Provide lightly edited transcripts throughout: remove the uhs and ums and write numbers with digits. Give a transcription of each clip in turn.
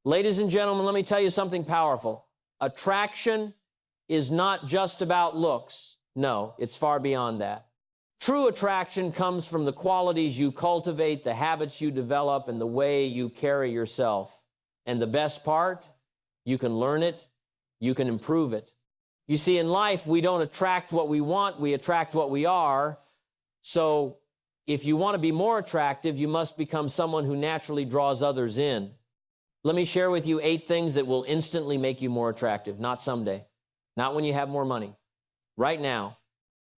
Ladies and gentlemen, let me tell you something powerful. Attraction is not just about looks. No, it's far beyond that. True attraction comes from the qualities you cultivate, the habits you develop, and the way you carry yourself. And the best part, you can learn it, you can improve it. You see, in life, we don't attract what we want, we attract what we are. So if you want to be more attractive, you must become someone who naturally draws others in. Let me share with you 8 things that will instantly make you more attractive. Not someday, not when you have more money. Right now.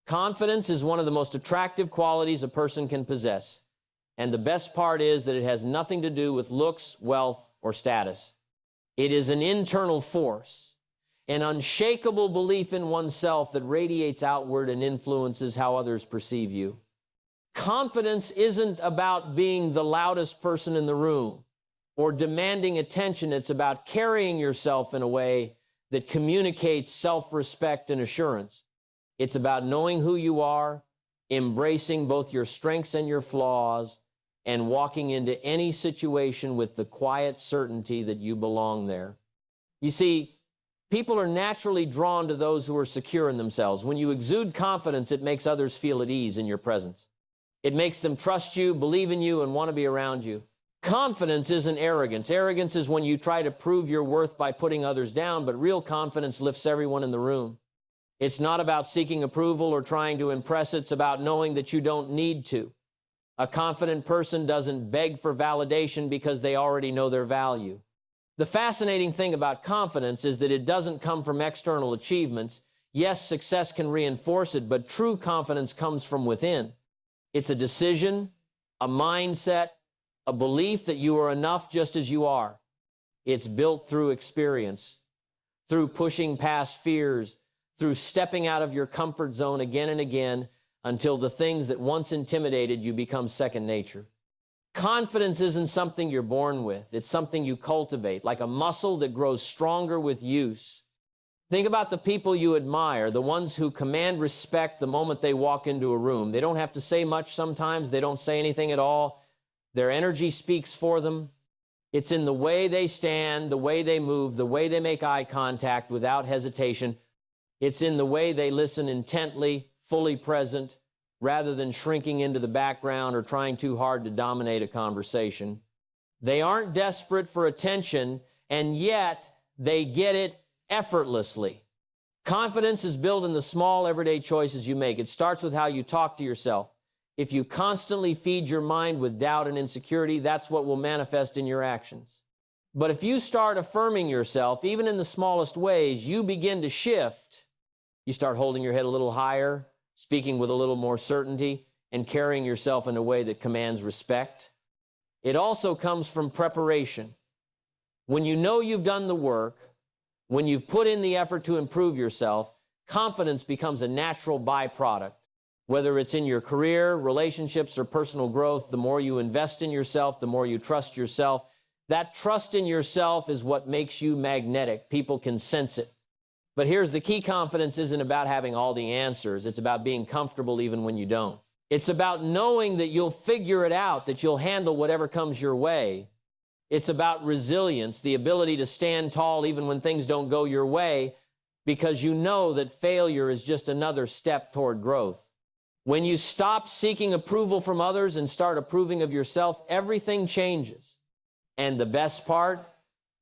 Confidence is one of the most attractive qualities a person can possess. And the best part is that it has nothing to do with looks, wealth, or status. It is an internal force, an unshakable belief in oneself that radiates outward and influences how others perceive you. Confidence isn't about being the loudest person in the room or demanding attention. It's about carrying yourself in a way that communicates self-respect and assurance. It's about knowing who you are, embracing both your strengths and your flaws, and walking into any situation with the quiet certainty that you belong there. You see, people are naturally drawn to those who are secure in themselves. When you exude confidence, it makes others feel at ease in your presence. It makes them trust you, believe in you, and want to be around you. Confidence isn't arrogance. Arrogance is when you try to prove your worth by putting others down, but real confidence lifts everyone in the room. It's not about seeking approval or trying to impress. It's about knowing that you don't need to. A confident person doesn't beg for validation because they already know their value. The fascinating thing about confidence is that it doesn't come from external achievements. Yes, success can reinforce it, but true confidence comes from within. It's a decision, a mindset, a belief that you are enough just as you are. It's built through experience, through pushing past fears, through stepping out of your comfort zone again and again until the things that once intimidated you become second nature. Confidence isn't something you're born with. It's something you cultivate, like a muscle that grows stronger with use. Think about the people you admire, the ones who command respect the moment they walk into a room. They don't have to say much sometimes. They don't say anything at all. Their energy speaks for them. It's in the way they stand, the way they move, the way they make eye contact without hesitation. It's in the way they listen intently, fully present, rather than shrinking into the background or trying too hard to dominate a conversation. They aren't desperate for attention, and yet they get it effortlessly. Confidence is built in the small, everyday choices you make. It starts with how you talk to yourself. If you constantly feed your mind with doubt and insecurity, that's what will manifest in your actions. But if you start affirming yourself, even in the smallest ways, you begin to shift. You start holding your head a little higher, speaking with a little more certainty, and carrying yourself in a way that commands respect. It also comes from preparation. When you know you've done the work, when you've put in the effort to improve yourself, confidence becomes a natural byproduct. Whether it's in your career, relationships, or personal growth, the more you invest in yourself, the more you trust yourself. That trust in yourself is what makes you magnetic. People can sense it. But here's the key: confidence isn't about having all the answers. It's about being comfortable even when you don't. It's about knowing that you'll figure it out, that you'll handle whatever comes your way. It's about resilience, the ability to stand tall even when things don't go your way, because you know that failure is just another step toward growth. When you stop seeking approval from others and start approving of yourself, everything changes. And the best part,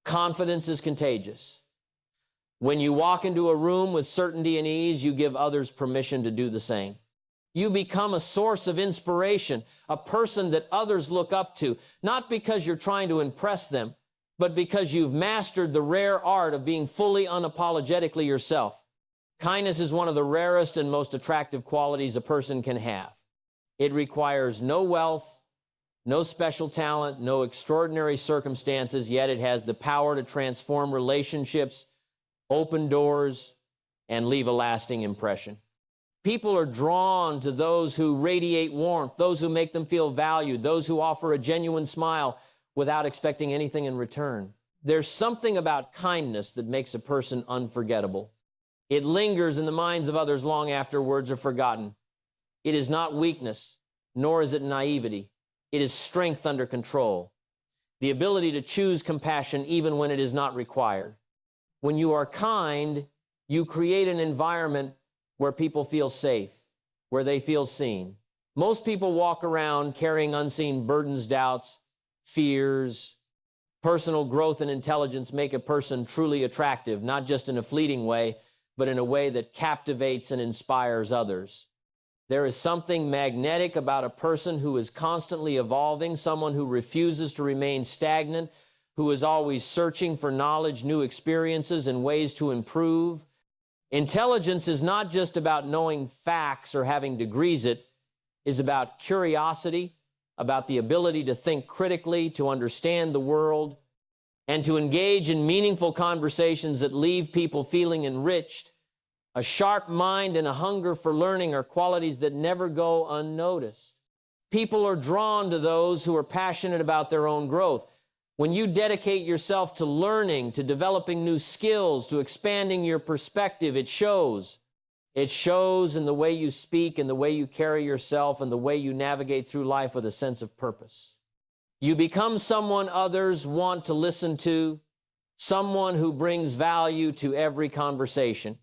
confidence is contagious. When you walk into a room with certainty and ease, you give others permission to do the same. You become a source of inspiration, a person that others look up to, not because you're trying to impress them, but because you've mastered the rare art of being fully unapologetically yourself. Kindness is one of the rarest and most attractive qualities a person can have. It requires no wealth, no special talent, no extraordinary circumstances, yet it has the power to transform relationships, open doors, and leave a lasting impression. People are drawn to those who radiate warmth, those who make them feel valued, those who offer a genuine smile without expecting anything in return. There's something about kindness that makes a person unforgettable. It lingers in the minds of others long after words are forgotten. It is not weakness, nor is it naivety. It is strength under control. the ability to choose compassion even when it is not required. When you are kind, you create an environment where people feel safe, where they feel seen. Most people walk around carrying unseen burdens, doubts, fears. Personal growth and intelligence make a person truly attractive, not just in a fleeting way, but in a way that captivates and inspires others. There is something magnetic about a person who is constantly evolving, someone who refuses to remain stagnant, who is always searching for knowledge, new experiences, and ways to improve. Intelligence is not just about knowing facts or having degrees. It is about curiosity, about the ability to think critically, to understand the world, and to engage in meaningful conversations that leave people feeling enriched. A sharp mind and a hunger for learning are qualities that never go unnoticed. People are drawn to those who are passionate about their own growth. When you dedicate yourself to learning, to developing new skills, to expanding your perspective, it shows. It shows in the way you speak, in the way you carry yourself, and the way you navigate through life with a sense of purpose. You become someone others want to listen to, someone who brings value to every conversation.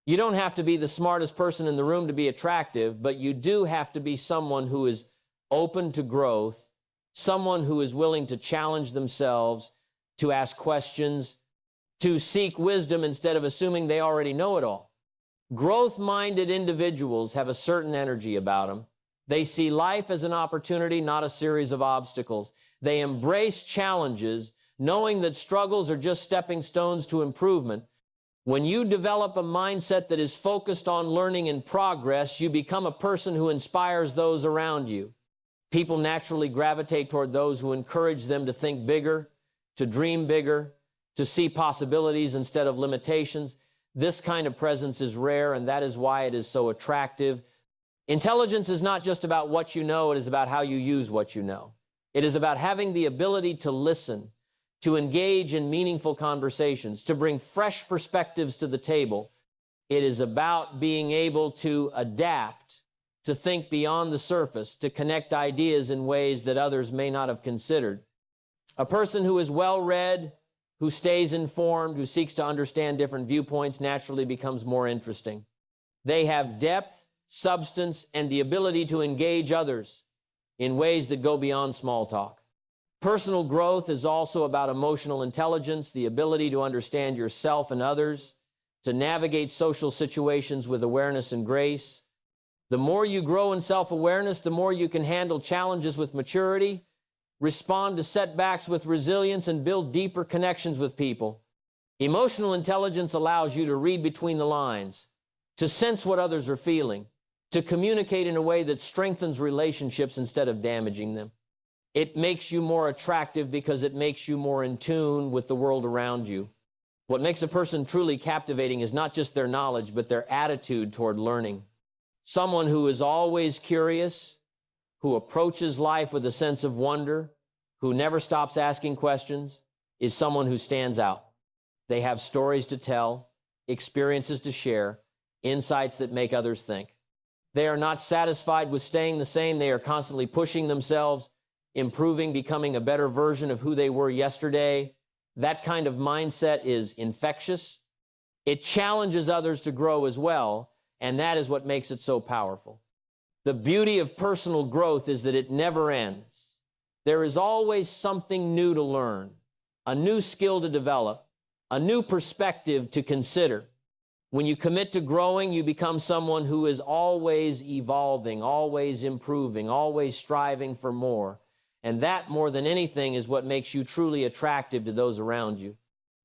You don't have to be the smartest person in the room to be attractive, but you do have to be someone who is open to growth, someone who is willing to challenge themselves, to ask questions, to seek wisdom instead of assuming they already know it all. Growth-minded individuals have a certain energy about them. They see life as an opportunity, not a series of obstacles. They embrace challenges, knowing that struggles are just stepping stones to improvement. When you develop a mindset that is focused on learning and progress, you become a person who inspires those around you. People naturally gravitate toward those who encourage them to think bigger, to dream bigger, to see possibilities instead of limitations. This kind of presence is rare, and that is why it is so attractive. Intelligence is not just about what you know, it is about how you use what you know. It is about having the ability to listen, to engage in meaningful conversations, to bring fresh perspectives to the table. It is about being able to adapt, to think beyond the surface, to connect ideas in ways that others may not have considered. A person who is well-read, who stays informed, who seeks to understand different viewpoints naturally becomes more interesting. They have depth, substance, and the ability to engage others in ways that go beyond small talk. Personal growth is also about emotional intelligence, the ability to understand yourself and others, to navigate social situations with awareness and grace. The more you grow in self-awareness, the more you can handle challenges with maturity, respond to setbacks with resilience, and build deeper connections with people. Emotional intelligence allows you to read between the lines, to sense what others are feeling, to communicate in a way that strengthens relationships instead of damaging them. It makes you more attractive because it makes you more in tune with the world around you. What makes a person truly captivating is not just their knowledge, but their attitude toward learning. Someone who is always curious, who approaches life with a sense of wonder, who never stops asking questions, is someone who stands out. They have stories to tell, experiences to share, insights that make others think. They are not satisfied with staying the same. They are constantly pushing themselves, improving, becoming a better version of who they were yesterday. That kind of mindset is infectious. It challenges others to grow as well, and that is what makes it so powerful. The beauty of personal growth is that it never ends. There is always something new to learn, a new skill to develop, a new perspective to consider. When you commit to growing, you become someone who is always evolving, always improving, always striving for more. And that, more than anything, is what makes you truly attractive to those around you.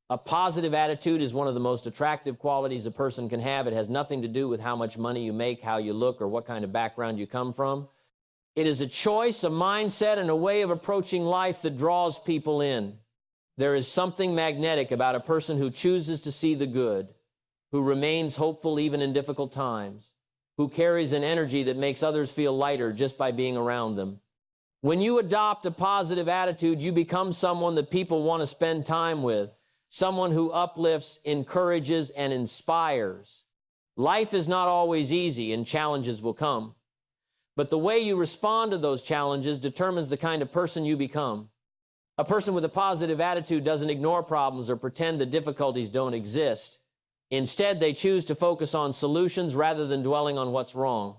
A positive attitude is one of the most attractive qualities a person can have. It has nothing to do with how much money you make, how you look, or what kind of background you come from. It is a choice, a mindset, and a way of approaching life that draws people in. There is something magnetic about a person who chooses to see the good, who remains hopeful even in difficult times, who carries an energy that makes others feel lighter just by being around them. When you adopt a positive attitude, you become someone that people want to spend time with, someone who uplifts, encourages, and inspires. Life is not always easy, and challenges will come. But the way you respond to those challenges determines the kind of person you become. A person with a positive attitude doesn't ignore problems or pretend that difficulties don't exist. Instead, they choose to focus on solutions rather than dwelling on what's wrong.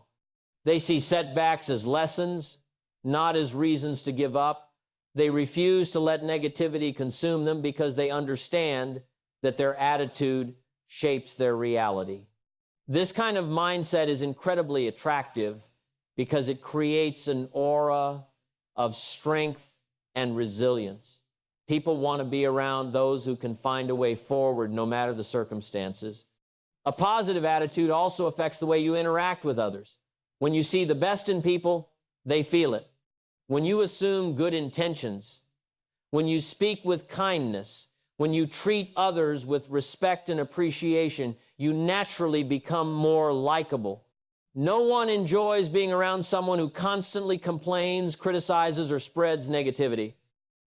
They see setbacks as lessons, not as reasons to give up. They refuse to let negativity consume them because they understand that their attitude shapes their reality. This kind of mindset is incredibly attractive because it creates an aura of strength and resilience. People want to be around those who can find a way forward no matter the circumstances. A positive attitude also affects the way you interact with others. When you see the best in people, they feel it. When you assume good intentions, when you speak with kindness, when you treat others with respect and appreciation, you naturally become more likable. No one enjoys being around someone who constantly complains, criticizes, or spreads negativity.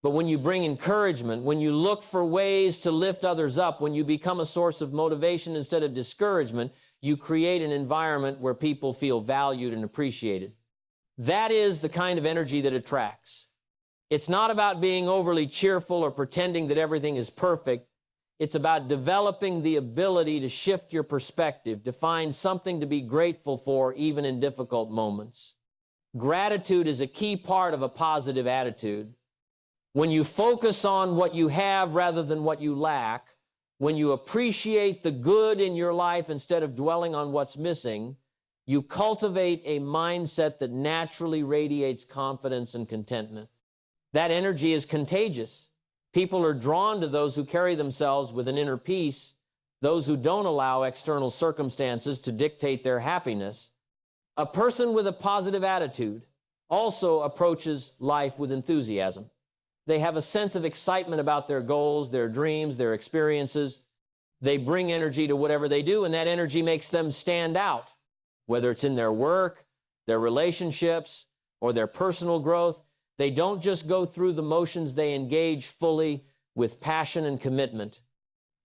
But when you bring encouragement, when you look for ways to lift others up, when you become a source of motivation instead of discouragement, you create an environment where people feel valued and appreciated. That is the kind of energy that attracts. It's not about being overly cheerful or pretending that everything is perfect. It's about developing the ability to shift your perspective, to find something to be grateful for even in difficult moments. Gratitude is a key part of a positive attitude. When you focus on what you have rather than what you lack, when you appreciate the good in your life instead of dwelling on what's missing, you cultivate a mindset that naturally radiates confidence and contentment. That energy is contagious. People are drawn to those who carry themselves with an inner peace, those who don't allow external circumstances to dictate their happiness. A person with a positive attitude also approaches life with enthusiasm. They have a sense of excitement about their goals, their dreams, their experiences. They bring energy to whatever they do, and that energy makes them stand out, whether it's in their work, their relationships, or their personal growth. They don't just go through the motions, they engage fully with passion and commitment.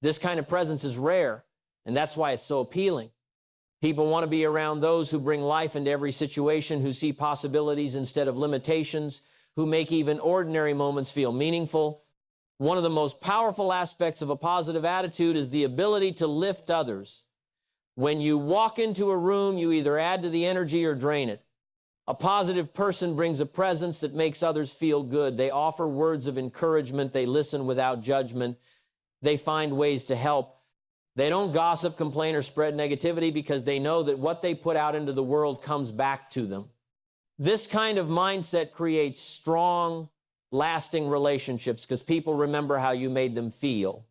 This kind of presence is rare, and that's why it's so appealing. People want to be around those who bring life into every situation, who see possibilities instead of limitations, who make even ordinary moments feel meaningful. One of the most powerful aspects of a positive attitude is the ability to lift others. When you walk into a room, you either add to the energy or drain it. A positive person brings a presence that makes others feel good. They offer words of encouragement. They listen without judgment. They find ways to help. They don't gossip, complain, or spread negativity because they know that what they put out into the world comes back to them. This kind of mindset creates strong, lasting relationships because people remember how you made them feel.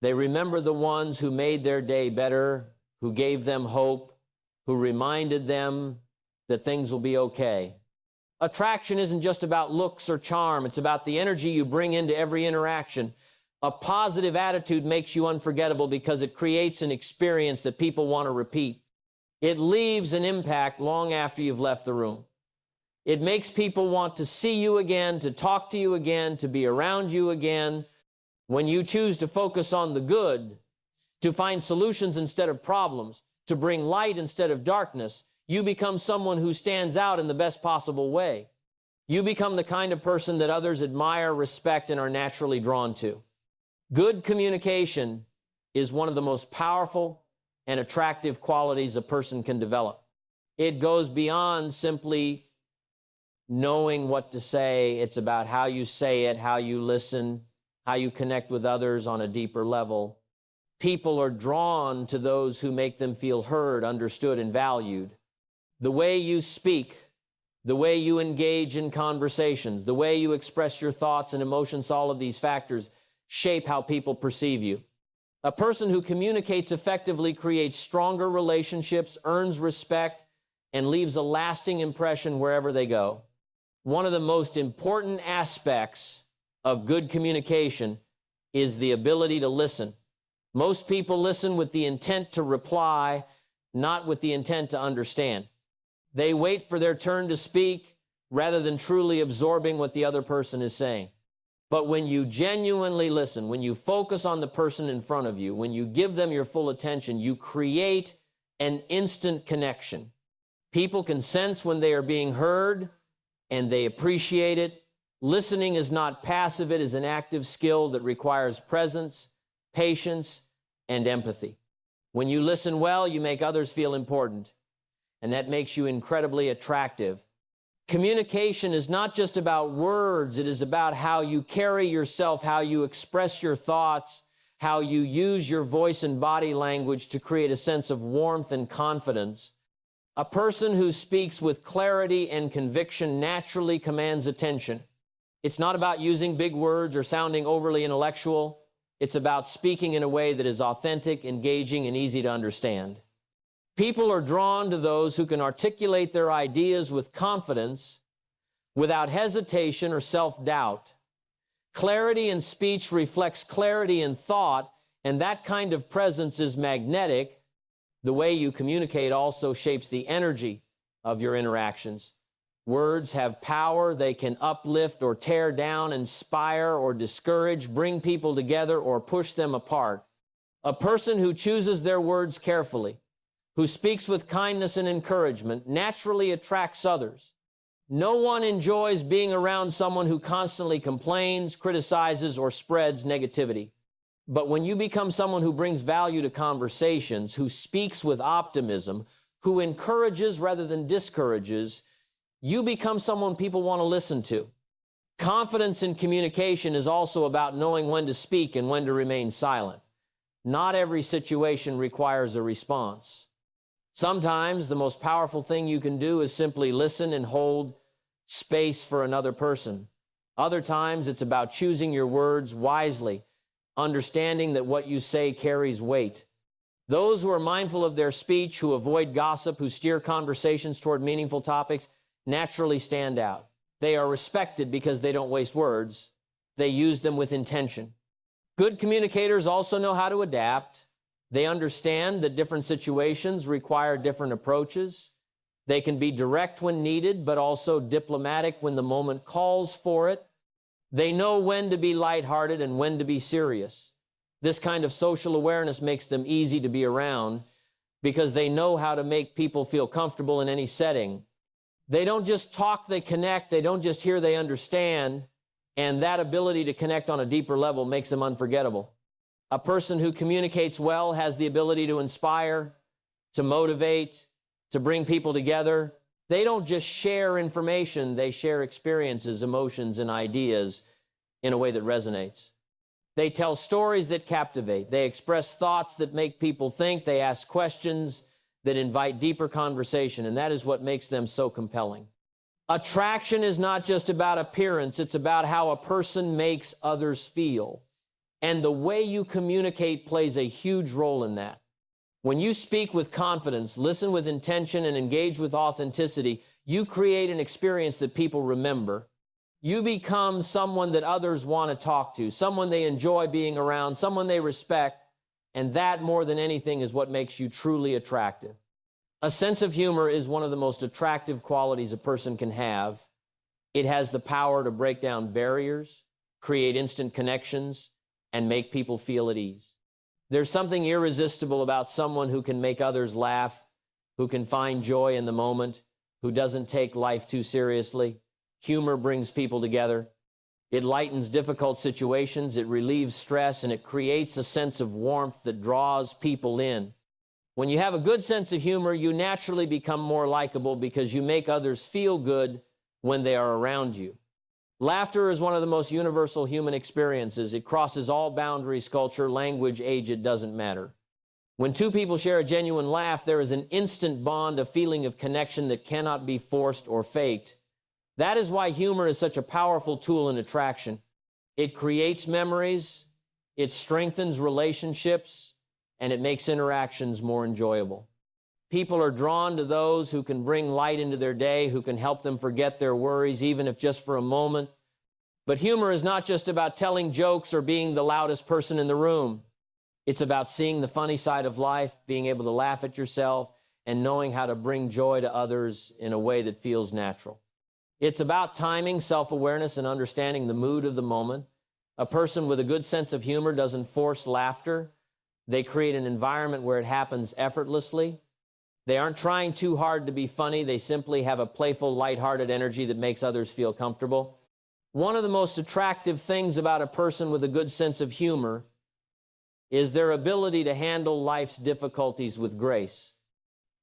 They remember the ones who made their day better, who gave them hope, who reminded them that things will be okay. Attraction isn't just about looks or charm. It's about the energy you bring into every interaction. A positive attitude makes you unforgettable because it creates an experience that people want to repeat. It leaves an impact long after you've left the room. It makes people want to see you again, to talk to you again, to be around you again. When you choose to focus on the good, to find solutions instead of problems, to bring light instead of darkness, you become someone who stands out in the best possible way. You become the kind of person that others admire, respect, and are naturally drawn to. Good communication is one of the most powerful and attractive qualities a person can develop. It goes beyond simply knowing what to say. It's about how you say it, how you listen, how you connect with others on a deeper level. People are drawn to those who make them feel heard, understood, and valued. The way you speak, the way you engage in conversations, the way you express your thoughts and emotions, all of these factors shape how people perceive you. A person who communicates effectively creates stronger relationships, earns respect, and leaves a lasting impression wherever they go. One of the most important aspects of good communication is the ability to listen. Most people listen with the intent to reply, not with the intent to understand. They wait for their turn to speak rather than truly absorbing what the other person is saying. But when you genuinely listen, when you focus on the person in front of you, when you give them your full attention, you create an instant connection. People can sense when they are being heard, and they appreciate it. Listening is not passive, it is an active skill that requires presence, patience, and empathy. When you listen well, you make others feel important, and that makes you incredibly attractive. Communication is not just about words, it is about how you carry yourself, how you express your thoughts, how you use your voice and body language to create a sense of warmth and confidence. A person who speaks with clarity and conviction naturally commands attention. It's not about using big words or sounding overly intellectual. It's about speaking in a way that is authentic, engaging, and easy to understand. People are drawn to those who can articulate their ideas with confidence, without hesitation or self-doubt. Clarity in speech reflects clarity in thought, and that kind of presence is magnetic. The way you communicate also shapes the energy of your interactions. Words have power. They can uplift or tear down, inspire or discourage, bring people together or push them apart. A person who chooses their words carefully, who speaks with kindness and encouragement, naturally attracts others. No one enjoys being around someone who constantly complains, criticizes, or spreads negativity. But when you become someone who brings value to conversations, who speaks with optimism, who encourages rather than discourages, you become someone people want to listen to. Confidence in communication is also about knowing when to speak and when to remain silent. Not every situation requires a response. Sometimes the most powerful thing you can do is simply listen and hold space for another person. Other times it's about choosing your words wisely, understanding that what you say carries weight. Those who are mindful of their speech, who avoid gossip, who steer conversations toward meaningful topics, naturally stand out. They are respected because they don't waste words. They use them with intention. Good communicators also know how to adapt. They understand that different situations require different approaches. They can be direct when needed, but also diplomatic when the moment calls for it. They know when to be lighthearted and when to be serious. This kind of social awareness makes them easy to be around because they know how to make people feel comfortable in any setting. They don't just talk, they connect. They don't just hear, they understand. And that ability to connect on a deeper level makes them unforgettable. A person who communicates well has the ability to inspire, to motivate, to bring people together. They don't just share information, they share experiences, emotions, and ideas in a way that resonates. They tell stories that captivate. They express thoughts that make people think. They ask questions that invite deeper conversation, and that is what makes them so compelling. Attraction is not just about appearance, it's about how a person makes others feel. And the way you communicate plays a huge role in that. When you speak with confidence, listen with intention, and engage with authenticity, you create an experience that people remember. You become someone that others want to talk to, someone they enjoy being around, someone they respect, and that, more than anything, is what makes you truly attractive. A sense of humor is one of the most attractive qualities a person can have. It has the power to break down barriers, create instant connections, and make people feel at ease. There's something irresistible about someone who can make others laugh, who can find joy in the moment, who doesn't take life too seriously. Humor brings people together. It lightens difficult situations, it relieves stress, and it creates a sense of warmth that draws people in. When you have a good sense of humor, you naturally become more likable because you make others feel good when they are around you. Laughter is one of the most universal human experiences. It crosses all boundaries, culture, language, age, it doesn't matter. When two people share a genuine laugh, there is an instant bond, a feeling of connection that cannot be forced or faked. That is why humor is such a powerful tool in attraction. It creates memories, it strengthens relationships, and it makes interactions more enjoyable. People are drawn to those who can bring light into their day, who can help them forget their worries, even if just for a moment. But humor is not just about telling jokes or being the loudest person in the room. It's about seeing the funny side of life, being able to laugh at yourself, and knowing how to bring joy to others in a way that feels natural. It's about timing, self-awareness, and understanding the mood of the moment. A person with a good sense of humor doesn't force laughter. They create an environment where it happens effortlessly. They aren't trying too hard to be funny. They simply have a playful, lighthearted energy that makes others feel comfortable. One of the most attractive things about a person with a good sense of humor is their ability to handle life's difficulties with grace.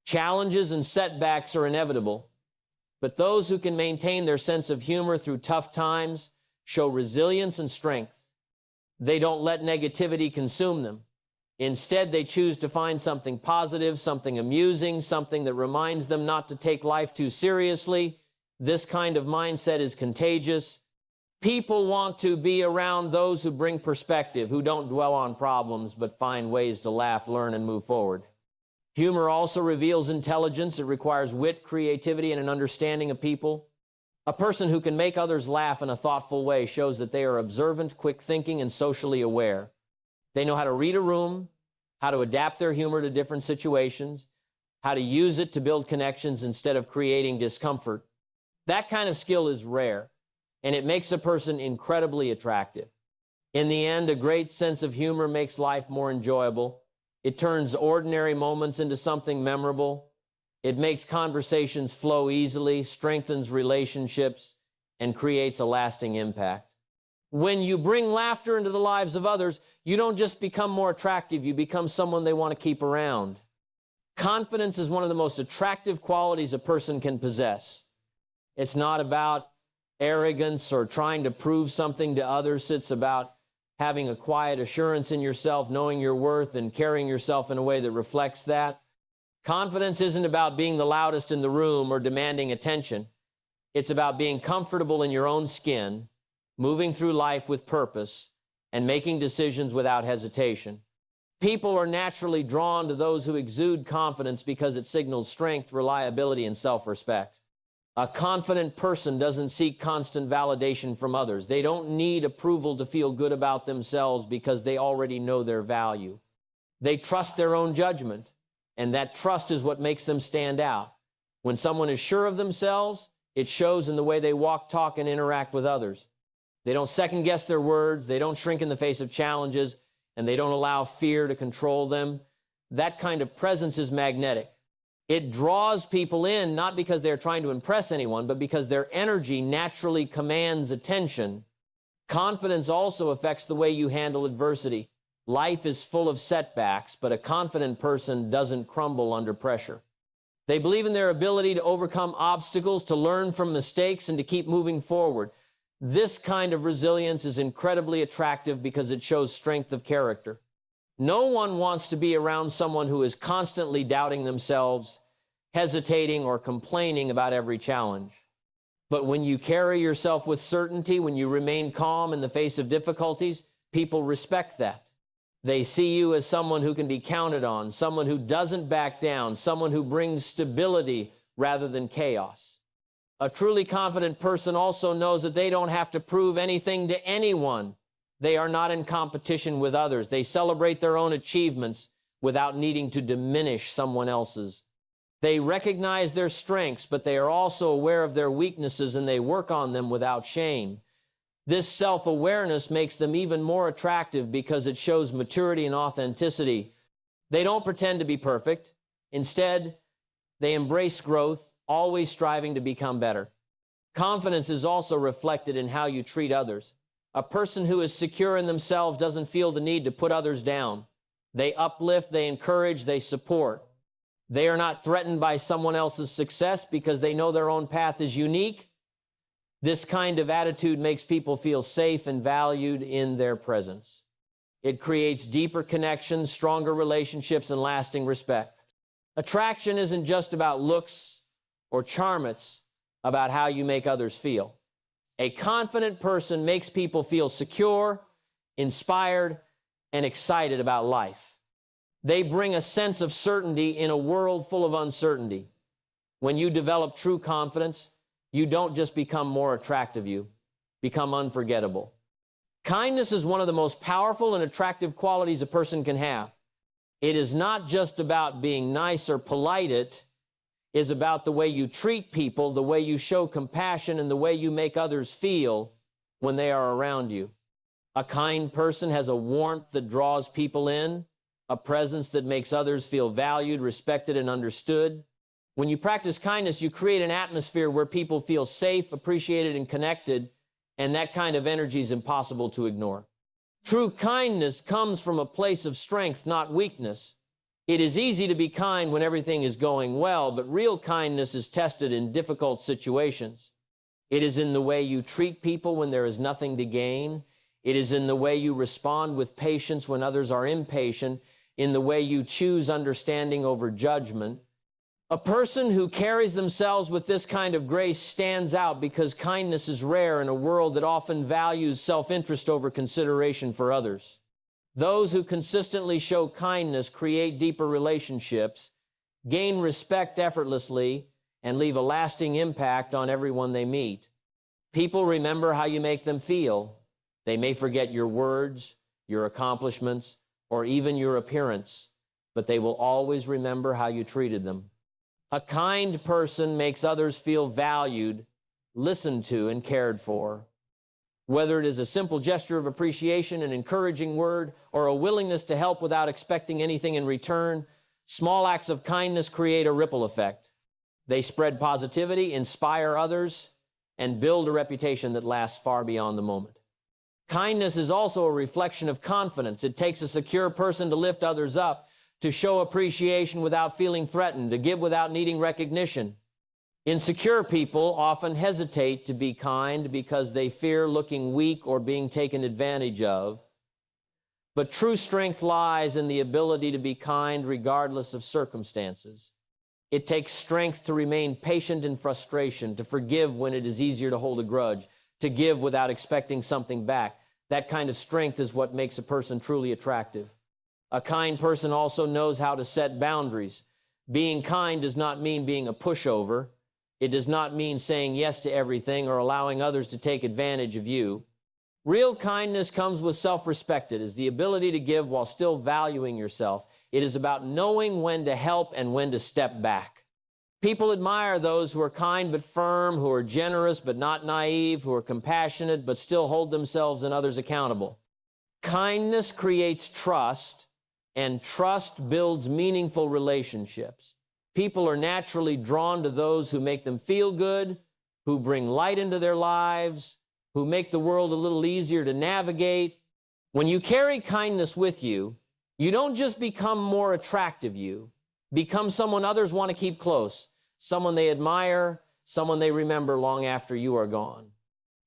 Challenges and setbacks are inevitable, but those who can maintain their sense of humor through tough times show resilience and strength. They don't let negativity consume them. Instead, they choose to find something positive, something amusing, something that reminds them not to take life too seriously. This kind of mindset is contagious. People want to be around those who bring perspective, who don't dwell on problems, but find ways to laugh, learn, and move forward. Humor also reveals intelligence. It requires wit, creativity, and an understanding of people. A person who can make others laugh in a thoughtful way shows that they are observant, quick-thinking, and socially aware. They know how to read a room, how to adapt their humor to different situations, how to use it to build connections instead of creating discomfort. That kind of skill is rare, and it makes a person incredibly attractive. In the end, a great sense of humor makes life more enjoyable. It turns ordinary moments into something memorable. It makes conversations flow easily, strengthens relationships, and creates a lasting impact. When you bring laughter into the lives of others, you don't just become more attractive, you become someone they want to keep around. Confidence is one of the most attractive qualities a person can possess. It's not about arrogance or trying to prove something to others. It's about having a quiet assurance in yourself, knowing your worth, and carrying yourself in a way that reflects that. Confidence isn't about being the loudest in the room or demanding attention. It's about being comfortable in your own skin, moving through life with purpose, and making decisions without hesitation. People are naturally drawn to those who exude confidence because it signals strength, reliability, and self-respect. A confident person doesn't seek constant validation from others. They don't need approval to feel good about themselves because they already know their value. They trust their own judgment, and that trust is what makes them stand out. When someone is sure of themselves, it shows in the way they walk, talk, and interact with others. They don't second-guess their words, they don't shrink in the face of challenges, and they don't allow fear to control them. That kind of presence is magnetic. It draws people in not because they're trying to impress anyone, but because their energy naturally commands attention. Confidence also affects the way you handle adversity. Life is full of setbacks, but a confident person doesn't crumble under pressure. They believe in their ability to overcome obstacles, to learn from mistakes, and to keep moving forward. This kind of resilience is incredibly attractive because it shows strength of character. No one wants to be around someone who is constantly doubting themselves, hesitating, or complaining about every challenge. But when you carry yourself with certainty, when you remain calm in the face of difficulties, people respect that. They see you as someone who can be counted on, someone who doesn't back down, someone who brings stability rather than chaos. A truly confident person also knows that they don't have to prove anything to anyone. They are not in competition with others. They celebrate their own achievements without needing to diminish someone else's. They recognize their strengths, but they are also aware of their weaknesses, and they work on them without shame. This self-awareness makes them even more attractive because it shows maturity and authenticity. They don't pretend to be perfect. Instead, they embrace growth, always striving to become better. Confidence is also reflected in how you treat others. A person who is secure in themselves doesn't feel the need to put others down. They uplift, they encourage, they support. They are not threatened by someone else's success because they know their own path is unique. This kind of attitude makes people feel safe and valued in their presence. It creates deeper connections, stronger relationships, and lasting respect. Attraction isn't just about looks or charm, it's about how you make others feel. A confident person makes people feel secure, inspired, and excited about life. They bring a sense of certainty in a world full of uncertainty. When you develop true confidence, you don't just become more attractive, you become unforgettable. Kindness is one of the most powerful and attractive qualities a person can have. It is not just about being nice or polite. It is about the way you treat people, the way you show compassion, and the way you make others feel when they are around you. A kind person has a warmth that draws people in, a presence that makes others feel valued, respected, and understood. When you practice kindness, you create an atmosphere where people feel safe, appreciated, and connected, and that kind of energy is impossible to ignore. True kindness comes from a place of strength, not weakness. It is easy to be kind when everything is going well, but real kindness is tested in difficult situations. It is in the way you treat people when there is nothing to gain. It is in the way you respond with patience when others are impatient, in the way you choose understanding over judgment. A person who carries themselves with this kind of grace stands out because kindness is rare in a world that often values self-interest over consideration for others. Those who consistently show kindness create deeper relationships, gain respect effortlessly, and leave a lasting impact on everyone they meet. People remember how you make them feel. They may forget your words, your accomplishments, or even your appearance, but they will always remember how you treated them. A kind person makes others feel valued, listened to, and cared for. Whether it is a simple gesture of appreciation, an encouraging word, or a willingness to help without expecting anything in return, small acts of kindness create a ripple effect. They spread positivity, inspire others, and build a reputation that lasts far beyond the moment. Kindness is also a reflection of confidence. It takes a secure person to lift others up, to show appreciation without feeling threatened, to give without needing recognition. Insecure people often hesitate to be kind because they fear looking weak or being taken advantage of. But true strength lies in the ability to be kind regardless of circumstances. It takes strength to remain patient in frustration, to forgive when it is easier to hold a grudge, to give without expecting something back. That kind of strength is what makes a person truly attractive. A kind person also knows how to set boundaries. Being kind does not mean being a pushover. It does not mean saying yes to everything or allowing others to take advantage of you. Real kindness comes with self-respect. It is the ability to give while still valuing yourself. It is about knowing when to help and when to step back. People admire those who are kind but firm, who are generous but not naive, who are compassionate but still hold themselves and others accountable. Kindness creates trust, and trust builds meaningful relationships. People are naturally drawn to those who make them feel good, who bring light into their lives, who make the world a little easier to navigate. When you carry kindness with you, you don't just become more attractive, you become someone others want to keep close, someone they admire, someone they remember long after you are gone.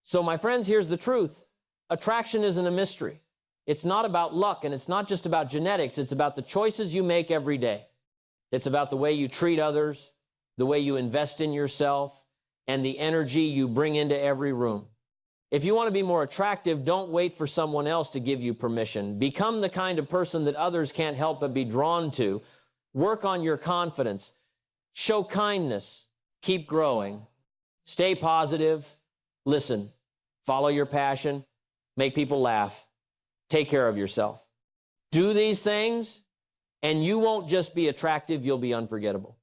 So, my friends, here's the truth. Attraction isn't a mystery. It's not about luck, and it's not just about genetics. It's about the choices you make every day. It's about the way you treat others, the way you invest in yourself, and the energy you bring into every room. If you want to be more attractive, don't wait for someone else to give you permission. Become the kind of person that others can't help but be drawn to. Work on your confidence. Show kindness. Keep growing. Stay positive. Listen. Follow your passion. Make people laugh. Take care of yourself. Do these things, and you won't just be attractive, you'll be unforgettable.